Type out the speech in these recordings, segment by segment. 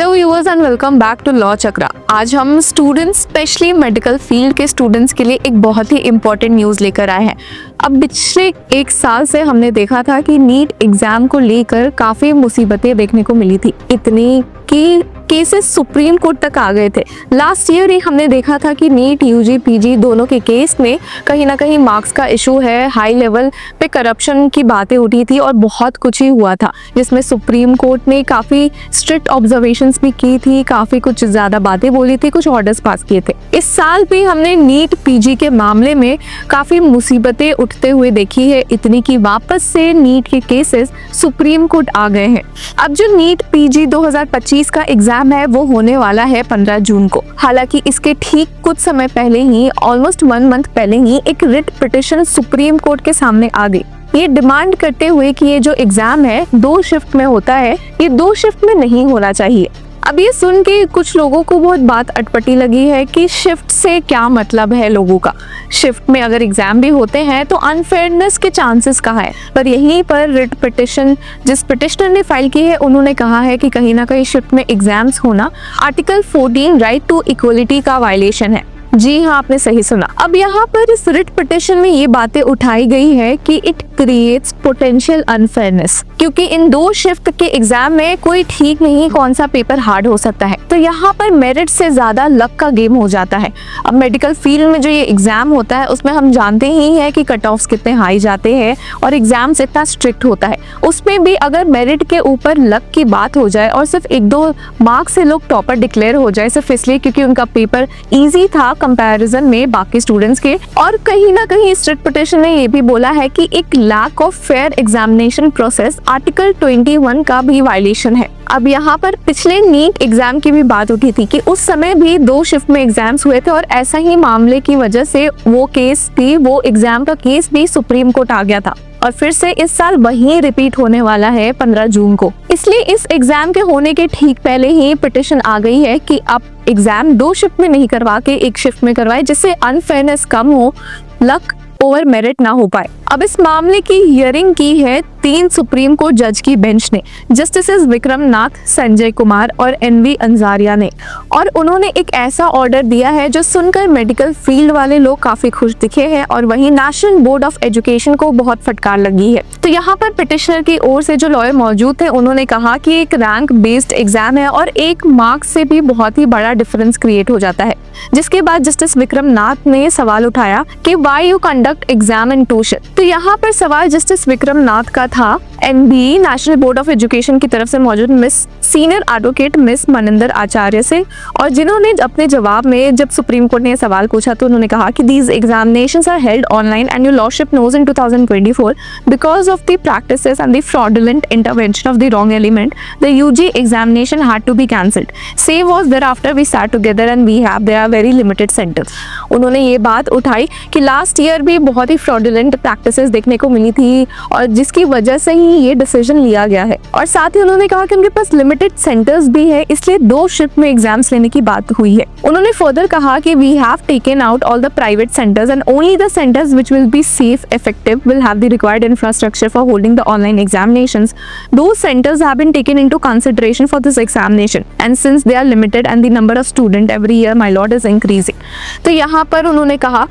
Hello viewers and welcome back to law Chakra. आज हम students specially medical field के students के लिए एक बहुत ही इम्पोर्टेंट न्यूज़ लेकर आए हैं। अब पिछले एक साल से हमने देखा था कि नीट एग्जाम को लेकर काफ़ी मुसीबतें देखने को मिली थी, इतनी कि केसेस सुप्रीम कोर्ट तक आ गए थे। लास्ट ईयर ही हमने देखा था कि नीट यूजी पीजी दोनों के केस में कहीं ना कहीं मार्क्स का इशू है, हाई लेवल पे करप्शन की बातें उठी थी और बहुत कुछ ही हुआ था, जिसमें सुप्रीम कोर्ट ने काफ़ी स्ट्रिक्ट ऑब्जर्वेशंस भी की थी, काफ़ी कुछ ज़्यादा बातें बोली थी, कुछ ऑर्डर्स पास किए थे। इस साल भी हमने नीट पीजी के मामले में काफ़ी मुसीबतें उठते हुए देखी है, इतनी कि वापस से नीट के केसेस सुप्रीम कोर्ट आ गए हैं। अब जो नीट पीजी 2025 का एग्जाम है वो होने वाला है 15 जून को। हालांकि इसके ठीक कुछ समय पहले ही, ऑलमोस्ट 1 मंथ पहले ही, एक रिट पिटिशन सुप्रीम कोर्ट के सामने आ गई, ये डिमांड करते हुए कि ये जो एग्जाम है 2 शिफ्ट में होता है, ये 2 शिफ्ट में नहीं होना चाहिए। अब ये सुन के कुछ लोगों को बहुत बात अटपटी लगी है कि शिफ्ट से क्या मतलब है लोगों का। शिफ्ट में अगर एग्जाम भी होते हैं तो अनफेयरनेस के चांसेस कहाँ है। पर यहीं पर रिट पिटिशन जिस पिटिशनर ने फाइल की है, उन्होंने कहा है कि कहीं ना कहीं शिफ्ट में एग्जाम्स होना आर्टिकल 14 राइट टू इक्वलिटी का वायलेशन है। जी हाँ, आपने सही सुना। अब यहाँ पर इस रिट पिटिशन में ये बातें उठाई गई है कि इट क्रिएट्स पोटेंशियल अनफेयरनेस, क्योंकि इन 2 शिफ्ट के एग्जाम में कोई ठीक नहीं कौन सा पेपर हार्ड हो सकता है, तो यहाँ पर मेरिट से ज्यादा लक का गेम हो जाता है। अब मेडिकल फील्ड में जो ये एग्जाम होता है उसमें हम जानते ही हैं कि कट ऑफ्स कितने हाई जाते हैं और एग्जाम्स इतना स्ट्रिक्ट होता है। उसमें भी अगर मेरिट के ऊपर लक की बात हो जाए और सिर्फ 1-2 मार्क्स से लोग टॉपर डिक्लेयर हो जाए सिर्फ इसलिए क्योंकि उनका पेपर ईजी था कंपैरिजन में बाकी स्टूडेंट्स के, और कहीं ना कहीं इस रिट पिटिशन ने ये भी बोला है कि एक lack of fair examination process article 21 का भी वायलेशन है। अब यहाँ पर पिछले नीट एग्जाम की भी बात उठी थी कि उस समय भी 2 शिफ्ट में एग्जाम्स हुए थे और ऐसा ही मामले की वजह से वो केस भी, वो एग्जाम का केस भी सुप्रीम कोर्ट आ गया था और फिर से इस साल वही रिपीट होने वाला है 15 जून को। इसलिए इस एग्जाम के होने के ठीक पहले ही पिटिशन आ गई है कि आप एग्जाम 2 शिफ्ट में नहीं करवा के 1 शिफ्ट में करवाए, जिससे अनफेयरनेस कम हो, लक ओवर मेरिट ना हो पाए। अब इस मामले की हियरिंग की है 3 सुप्रीम कोर्ट जज की बेंच ने, जस्टिसेस विक्रम नाथ, संजय कुमार और NV अंजारिया ने, और उन्होंने एक ऐसा ऑर्डर दिया है जो सुनकर मेडिकल फील्ड वाले लोग काफी खुश दिखे हैं और वहीं नेशनल बोर्ड ऑफ एजुकेशन को बहुत फटकार लगी है। तो यहाँ पर पिटिशनर की ओर से जो लॉयर मौजूद थे उन्होंने कहा कि एक रैंक बेस्ड एग्जाम है और 1 मार्क्स से भी बहुत ही बड़ा डिफरेंस क्रिएट हो जाता है। जिसके बाद जस्टिस विक्रम नाथ ने सवाल उठाया कि why you conduct exam in 2 shift. तो यहाँ पर सवाल जस्टिस विक्रम नाथ का था NB national board of education की तरफ से मौजूद miss senior advocate miss Maninder Acharya से, और जिन्होंने अपने जवाब में जब सुप्रीम कोर्ट ने सवाल पूछा तो उन्होंने कहा कि these examinations are held online and your lordship knows in 2024 because of the practices and the fraudulent intervention of the wrong element the UG examination had to be cancelled. Same was thereafter we sat together and we have there very limited centres. उन्होंने ये बात उठाई कि last year भी बहुत ही fraudulent practices देखने को मिली थी और जिसकी वजह से ही ये डिसीजन लिया गया है, और साथ ही उन्होंने कहा कि उनके पास लिमिटेड सेंटर्स भी है, इसलिए 2 शिफ्ट में एग्जाम्स लेने की बात हुई है। उन्होंने फर्दर कहा कि we have taken out all the private centres and only the centres which will be safe, effective, will have the required infrastructure for holding the online examinations. Those centers have been taken into consideration for this examination and since they are limited and the number of student every year my lord is increasing। तो यहाँ पर उन्होंने कहा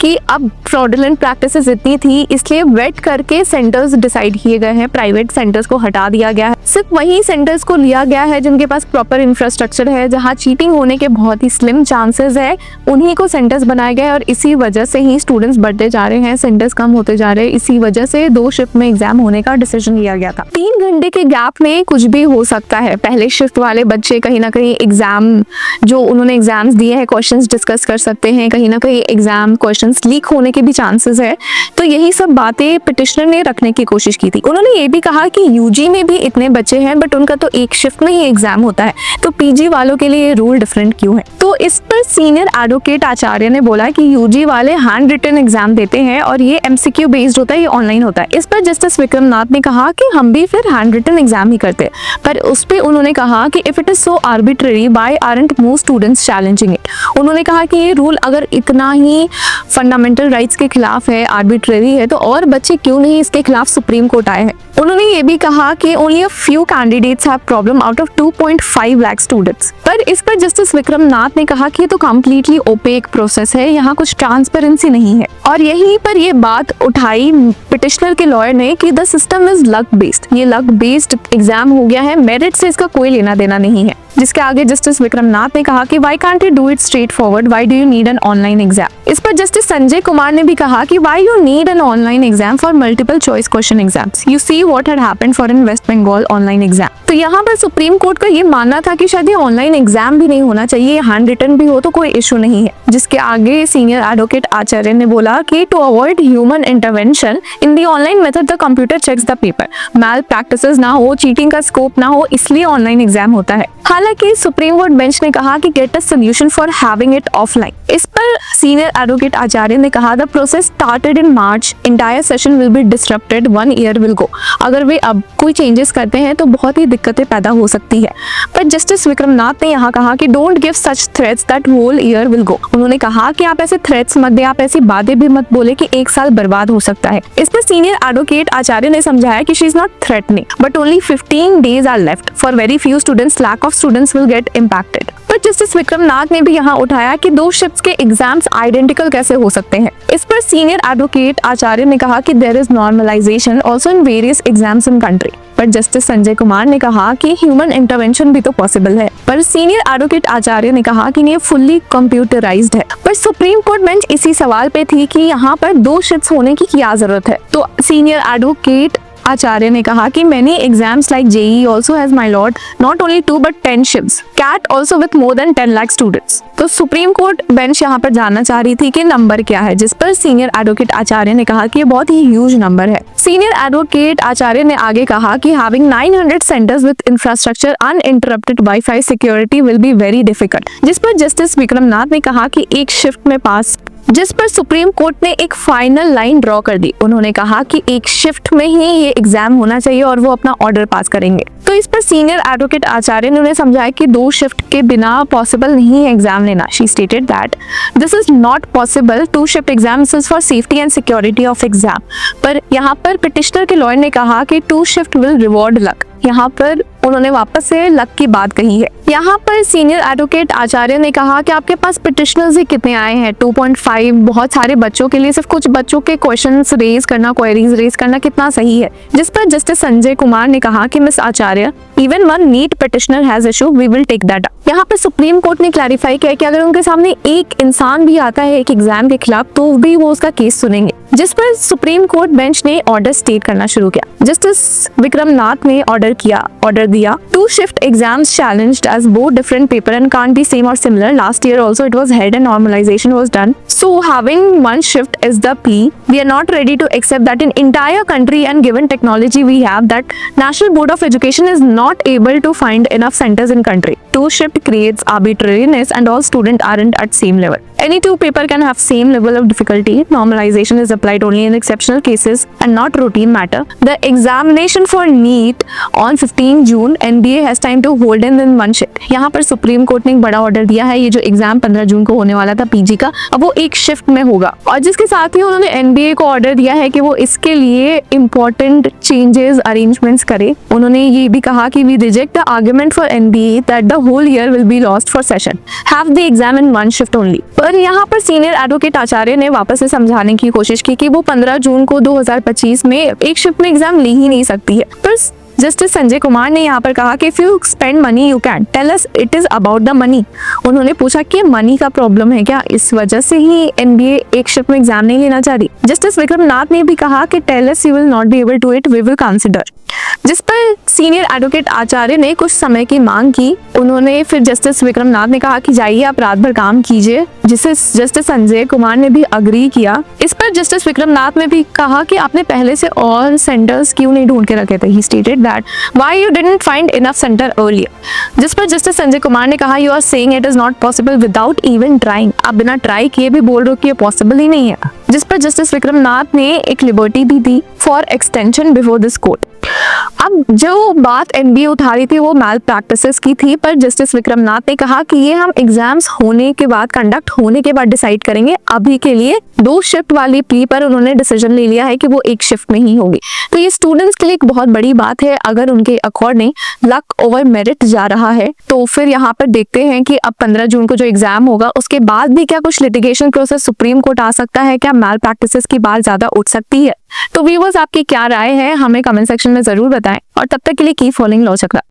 कि अब fraudulent practices इतनी थी इसलिए वेट करके सेंटर्स डिसाइड किए गए हैं, प्राइवेट सेंटर्स को हटा दिया गया है, सिर्फ वही सेंटर्स को लिया गया है जिनके पास प्रॉपर इंफ्रास्ट्रक्चर है, जहाँ चीटिंग होने के बहुत ही स्लिम चांसेस है, उन्हीं को सेंटर्स बनाए गए और इसी वजह से ही स्टूडेंट्स बढ़ते जा रहे हैं, सेंटर्स कम होते जा रहे हैं, इसी वजह से 2 शिफ्ट में एग्जाम होने का डिसीजन लिया गया था। 3 घंटे के गैप में कुछ भी हो सकता है। पहले शिफ्ट वाले बच्चे कहीं ना कहीं एग्जाम जो उन्होंने एग्जाम्स दिए हैं क्वेश्चंस डिस्कस कर सकते हैं, कहीं ना कहीं एग्जाम क्वेश्चंस लीक होने के भी चांसेस है, तो यही सब बातें पिटिशनर ने रखने की कोशिश की थी। उन्होंने ये भी कहा कि UG में भी इतने बच्चे हैं बट उनका तो 1 शिफ्ट में ही एग्जाम होता है, तो PG वालों के लिए ये रूल डिफरेंट क्यों है। तो इस पर सीनियर एडवोकेट आचार्य ने बोला कि UG वाले हैंड रिटन एग्जाम देते हैं और ये MCQ बेस्ड होता है, ये ऑनलाइन होता है। इस पर जस्टिस विक्रम नाथ ने कहा कि हम भी फिर हैंड रिटन एग्जाम ही करते हैं, पर उस पे उन्होंने कहा कि if it is so arbitrary why aren't most students challenging it. उन्होंने कहा कि ये रूल अगर इतना ही फंडामेंटल राइट्स के खिलाफ है, आर्बिट्रेरी है, तो और बच्चे क्यों नहीं इसके खिलाफ सुप्रीम कोट आया है। उन्होंने ये भी कहा कि only a few candidates have problem out of 2.5 lakh students. पर इस पर जस्टिस विक्रम नाथ ने कहा कि ये तो कम्प्लीटली ओपेक प्रोसेस है, यहाँ कुछ ट्रांसपेरेंसी नहीं है। और यहीं पर ये बात उठाई पिटिशनर के लॉयर ने कि the system is luck based, ये लक बेस्ड एग्जाम हो गया है, मेरिट से इसका कोई लेना देना नहीं है। जिसके आगे जस्टिस विक्रम नाथ ने कहा कि why can't you do it straightforward, why do you need an online exam. इस पर जस्टिस संजय कुमार ने भी कहा कि why you need an online exam for multiple choice question exams, you see what had happened for in West Bengal online exam. तो यहाँ पर supreme court का ये मानना था कि शायद ये ऑनलाइन एग्जाम भी नहीं होना चाहिए, हैंड रिटन भी हो तो कोई इशू नहीं है। जिसके आगे सीनियर एडवोकेट आचार्य ने बोला कि to avoid human intervention in the online method the computer checks the paper, malpractices ना हो, चीटिंग का स्कोप ना हो, इसलिए ऑनलाइन एग्जाम होता है। हालांकि सुप्रीम कोर्ट बेंच ने कहा कि get a solution for having it offline. इस पर सीनियर एडवोकेट आचार्य ने कहा the process started in March, entire session will be disrupted, 1 year will गो। अगर वे अब कोई चेंजेस करते हैं तो बहुत ही दिक्कतें पैदा हो सकती है। पर जस्टिस विक्रम नाथ ने यहाँ कहा कि don't give such threats that whole year will go. उन्होंने कहा कि आप ऐसे थ्रेट्स मत दे, आप ऐसी बातें भी मत बोले कि 1 साल बर्बाद हो सकता है। इस पर सीनियर एडवोकेट आचार्य ने समझाया कि she is not threatening but only 15 days are left, for very few students lack of students will get impacted. पर जस्टिस विक्रम नाथ ने भी यहाँ उठाया कि 2 शिफ्ट्स के एग्जाम्स आइडेंटिकल कैसे हो सकते हैं। इस पर सीनियर एडवोकेट आचार्य ने कहा कि there is normalisation also in various exams in country. पर जस्टिस संजय कुमार ने कहा कि ह्यूमन इंटरवेंशन भी तो पॉसिबल है। पर सीनियर एडवोकेट आचार्य ने कहा कि ये फुल्ली कंप्यूटराइज्ड है। पर सुप्रीम कोर्ट बेंच इसी सवाल पे थी कि यहाँ पर 2 शिफ्ट्स होने की क्या जरूरत है। तो सीनियर एडवोकेट आचार्य ने कहा कि many exams like JEE also has my lord not only 2 but 10 shifts, CAT also with more than 10 lakh students। तो सुप्रीम कोर्ट बेंच यहाँ पर जानना चाह रही थी कि नंबर क्या है, जिस पर सीनियर एडवोकेट आचार्य ने कहा कि ये बहुत ही ह्यूज नंबर है। सीनियर एडवोकेट आचार्य ने आगे कहा कि having 900 centers with infrastructure uninterrupted Wi-Fi security will be very difficult, जिस पर जस्टिस विक्रम नाथ ने कहा कि एक शिफ्ट में पास, जिस पर सुप्रीम कोर्ट ने एक फाइनल लाइन ड्रॉ कर दी। उन्होंने कहा कि एक शिफ्ट में ही ये एग्जाम होना चाहिए और वो अपना ऑर्डर पास करेंगे। तो इस पर सीनियर एडवोकेट आचार्य ने उन्हें समझाया कि 2 शिफ्ट के बिना पॉसिबल नहीं है एग्जाम लेना। She stated that this is not possible, 2 shift exams is for safety and security of exam. पर यहाँ पर पिटिशनर के लॉयर ने कहा कि 2 शिफ्ट विल रिवॉर्ड लक। यहाँ पर उन्होंने वापस से लक की बात कही है। यहाँ पर सीनियर एडवोकेट आचार्य ने कहा कि आपके पास पिटिशनर्स ही कितने आए हैं, 2.5, बहुत सारे बच्चों के लिए सिर्फ कुछ बच्चों के क्वेश्चंस रेज करना, क्वेरीज रेज करना कितना सही है। जिस पर जस्टिस संजय कुमार ने कहा कि miss Acharya, even 1 NEET petitioner has issue, we will take that up. यहाँ पर सुप्रीम कोर्ट ने क्लैरिफाई किया कि अगर उनके सामने एक इंसान भी आता है एक एग्जाम के खिलाफ तो भी वो उसका केस सुनेंगे। जिस पर सुप्रीम कोर्ट बेंच ने ऑर्डर स्टेट करना शुरू किया। जस्टिस विक्रम नाथ ने ऑर्डर दिया 2 shift exams challenged as both different paper and can't be same or similar. Last year also it was held and normalization was done. So having 1 shift is the plea. We are not ready to accept that in entire country and given technology we have, that National Board of Education is not able to find enough centers in country. 2 shift creates arbitrariness and all students aren't at same level. Any 2 paper can have same level of difficulty. Normalization is applied only in exceptional cases and not routine matter. The examination for NEET on 15 June, NBA has time to hold in 1 shift. यहाँ पर supreme court ने एक बड़ा order दिया है। ये जो exam 15 जून को होने वाला था पीजी का, अब वो एक शिफ्ट में होगा। और जिसके साथ ही उन्होंने NBA को ऑर्डर दिया है कि वो इसके लिए इम्पोर्टेंट चेंजेस अरेंजमेंट्स करे। उन्होंने ये भी कहा कि we reject the argument for NBA that the whole year will be lost for session, have the exam in 1 shift only. पर यहाँ पर सीनियर एडवोकेट आचार्य ने वापस से समझाने की कोशिश की कि वो 15 जून को 2025 में एक शिफ्ट में एग्जाम ले ही नहीं सकती है। पर जस्टिस संजय कुमार ने यहाँ पर कहा कि if you spend money you can tell us it is about the money. उन्होंने पूछा कि मनी का प्रॉब्लम है क्या, इस वजह से ही NBA एक शिफ्ट में एग्जाम नहीं लेना चाह रही। जस्टिस विक्रम नाथ ने भी कहा कि tell us you will not be able to it, we will consider. जिस पर सीनियर एडवोकेट आचार्य ने कुछ समय की मांग की। उन्होंने फिर जस्टिस विक्रम नाथ ने कहा कि जाइए आप रात भर काम कीजिए, जिसे जस्टिस संजय कुमार ने भी अग्री किया। इस पर जस्टिस विक्रम नाथ ने भी कहा कि आपने पहले से और सेंटर्स क्यों नहीं ढूंढ के रखे थे। He stated that why you didn't find enough centre earlier. जिस पर जस्टिस संजय कुमार ने कहा you are saying it is not possible without even trying. आप बिना ट्राई किए भी बोल रहे हो कि ये पॉसिबल ही नहीं है। जिस पर जस्टिस विक्रमनाथ ने एक लिबर्टी भी दी for extension before this court. अब जो बात एनबीए उठा रही थी वो मैल प्रैक्टिसेस की थी, पर जस्टिस विक्रमनाथ ने कहा कि ये हम एग्जाम्स होने के बाद, कंडक्ट होने के बाद डिसाइड करेंगे। अभी के लिए 2 शिफ्ट वाली प्ली पर उन्होंने डिसीजन ले लिया है कि वो 1 शिफ्ट में ही होगी। तो ये स्टूडेंट्स के लिए एक बहुत बड़ी बात है। अगर उनके अकॉर्डिंग लक ओवर मेरिट जा रहा है तो फिर यहाँ पर देखते हैं कि अब 15 जून को जो एग्जाम होगा उसके बाद भी क्या कुछ लिटिगेशन प्रोसेस सुप्रीम कोर्ट आ सकता है, क्या मैल प्रैक्टिसेस की बात ज्यादा उठ सकती है। तो व्यूअर्स, आपकी क्या राय है हमें कमेंट सेक्शन में जरूर बताएं और तब तक के लिए कीप फॉलोइंग लॉ चक्रा।